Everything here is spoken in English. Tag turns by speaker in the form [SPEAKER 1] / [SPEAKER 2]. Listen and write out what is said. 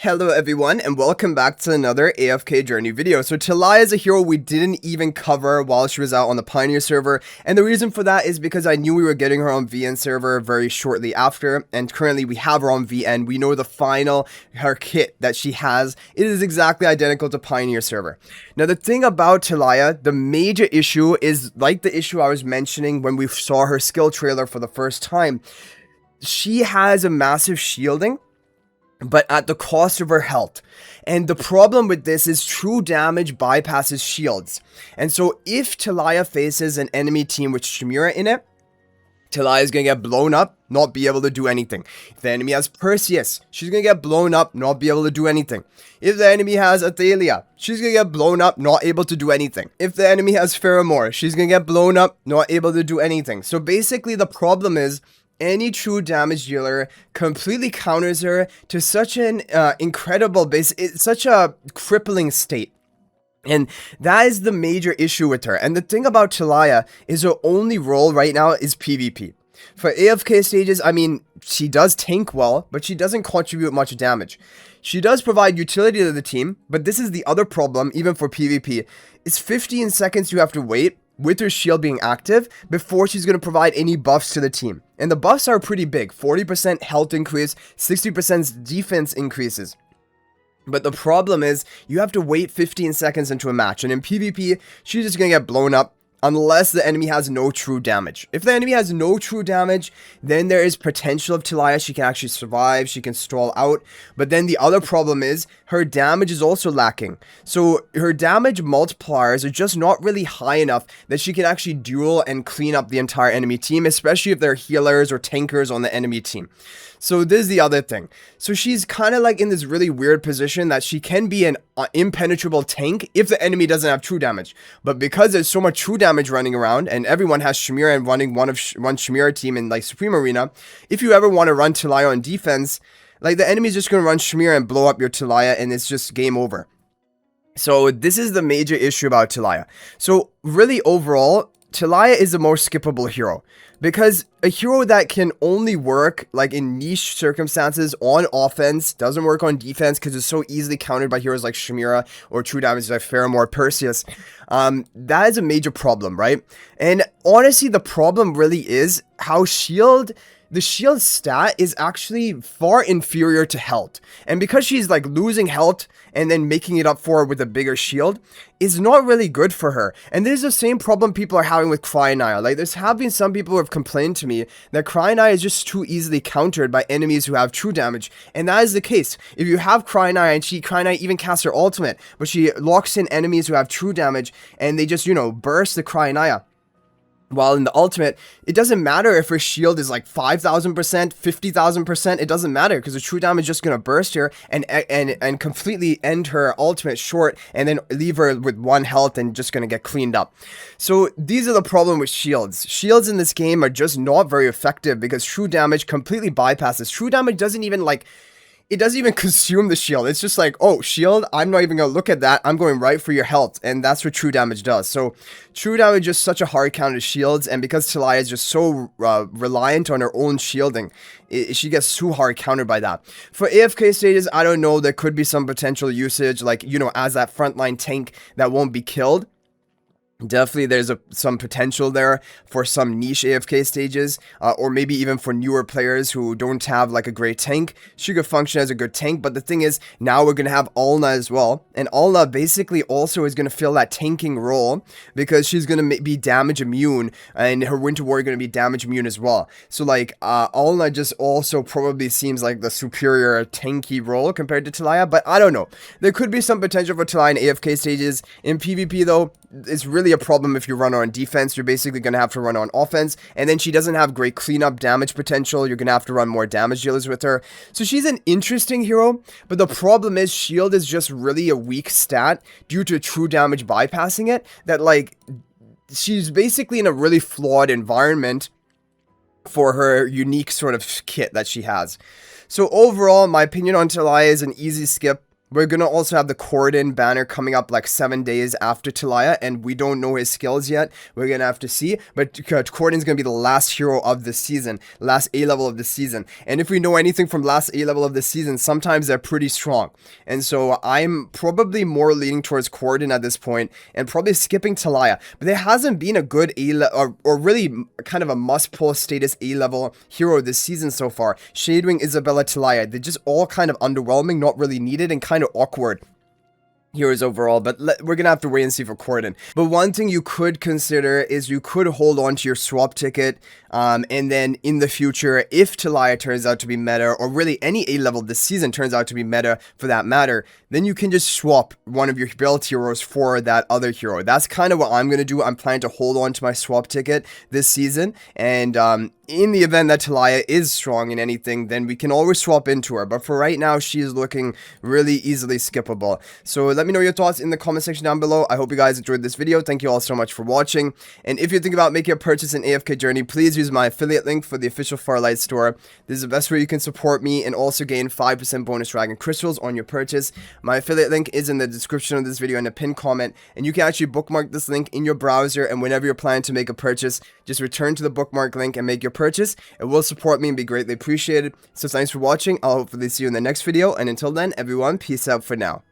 [SPEAKER 1] Hello everyone and welcome back to another AFK journey video. So Tilaya is a hero we didn't even cover while she was out on the Pioneer server, and the reason for that is because I knew we were getting her on VN server very shortly after, and currently we have her on VN. We know her kit that she has, it is exactly identical to Pioneer server. Now the thing about Tilaya, the major issue is like the issue I was mentioning when we saw her skill trailer for the first time. She has a massive shielding, but at the cost of her health. And the problem with this is true damage bypasses shields. And so if Tilaya faces an enemy team with Chimera in it, Tilaya is going to get blown up, not be able to do anything. If the enemy has Perseus, she's going to get blown up, not be able to do anything. If the enemy has Tilaya, she's going to get blown up, not able to do anything. If the enemy has Pheromore, she's going to get blown up, not able to do anything. So basically the problem is, any true damage dealer completely counters her to such an incredible base, such a crippling state. And that is the major issue with her. And the thing about Tilaya is her only role right now is PvP. For AFK stages, I mean, she does tank well, but she doesn't contribute much damage. She does provide utility to the team, but this is the other problem, even for PvP. It's 15 seconds you have to wait with her shield being active before she's going to provide any buffs to the team. And the buffs are pretty big, 40% health increase, 60% defense increases. But the problem is, you have to wait 15 seconds into a match, and in PvP, she's just going to get blown up unless the enemy has no true damage. If the enemy has no true damage, then there is potential of Tilaya. She can actually survive, she can stall out. But then the other problem is, her damage is also lacking. So her damage multipliers are just not really high enough that she can actually duel and clean up the entire enemy team, especially if they're healers or tankers on the enemy team. So this is the other thing. So she's kind of like in this really weird position that she can be an impenetrable tank if the enemy doesn't have true damage. But because there's so much true damage running around and everyone has Chimera and running one Chimera team in like Supreme Arena, if you ever want to run Tilaya on defense, like the enemy's just going to run Chimera and blow up your Tilaya and it's just game over. So this is the major issue about Tilaya. So really overall, Tilaya is the most skippable hero. Because a hero that can only work like in niche circumstances on offense, doesn't work on defense because it's so easily countered by heroes like Chimera or true damage like Pheromore, Perseus, that is a major problem, right? And honestly, the problem really is how the shield stat is actually far inferior to health. And because she's like losing health and then making it up for her with a bigger shield, is not really good for her. And this is the same problem people are having with Cryonaia. Like there's have been some people who have complained to me that Cryonaia is just too easily countered by enemies who have true damage. And that is the case. If you have Cryonaia and Cryonaia even casts her ultimate, but she locks in enemies who have true damage and they just, burst the Cryonaia. While in the ultimate, it doesn't matter if her shield is like 5,000%, 50,000%, it doesn't matter because the true damage is just going to burst her and completely end her ultimate short and then leave her with 1 health and just going to get cleaned up. So these are the problem with shields. Shields in this game are just not very effective because true damage completely bypasses. True damage doesn't even it doesn't even consume the shield. It's just like, oh, shield, I'm not even going to look at that. I'm going right for your health. And that's what true damage does. So true damage is such a hard counter to shields. And because Tilaya is just so reliant on her own shielding, she gets too hard countered by that. For AFK stages, I don't know. There could be some potential usage, like, as that frontline tank that won't be killed. Definitely there's some potential there for some niche AFK stages, or maybe even for newer players who don't have like a great tank. She could function as a good tank, but the thing is, now we're going to have Alna as well, and Alna basically also is going to fill that tanking role because she's going to be damage immune, and her Winter Warrior going to be damage immune as well. So like, Alna just also probably seems like the superior tanky role compared to Tilaya, but I don't know. There could be some potential for Tilaya in AFK stages. In PvP though, it's really a problem if you run her on defense. You're basically going to have to run on offense, and then she doesn't have great cleanup damage potential. You're going to have to run more damage dealers with her. So she's an interesting hero, but the problem is shield is just really a weak stat due to true damage bypassing it, that like she's basically in a really flawed environment for her unique sort of kit that she has. So overall, my opinion on Tilaya is an easy skip. We're gonna also have the Corden banner coming up like 7 days after Tilaya, and we don't know his skills yet. We're gonna have to see, but Corden's gonna be the last hero of the season, last A level of the season. And if we know anything from last A level of the season, sometimes they're pretty strong. And so I'm probably more leaning towards Corden at this point, and probably skipping Tilaya. But there hasn't been a good or really kind of a must-pull status A level hero this season so far. Shadewing, Isabella, Tilaya, they're just all kind of underwhelming, not really needed, and kind of awkward heroes overall, but we're gonna have to wait and see for Corden. But one thing you could consider is you could hold on to your swap ticket, and then in the future, if Tilaya turns out to be meta, or really any A level this season turns out to be meta for that matter, then you can just swap one of your build heroes for that other hero. That's kind of what I'm gonna do. I'm planning to hold on to my swap ticket this season, and in the event that Tilaya is strong in anything, then we can always swap into her. But for right now, she is looking really easily skippable. So let me know your thoughts in the comment section down below. I hope you guys enjoyed this video. Thank you all so much for watching. And if you think about making a purchase in AFK Journey, please use my affiliate link for the official Farlight store. This is the best way you can support me and also gain 5% bonus dragon crystals on your purchase. My affiliate link is in the description of this video and a pinned comment. And you can actually bookmark this link in your browser. And whenever you're planning to make a purchase, just return to the bookmark link and make your purchase. It will support me and be greatly appreciated. So thanks for watching. I'll hopefully see you in the next video, and until then, everyone, peace out for now.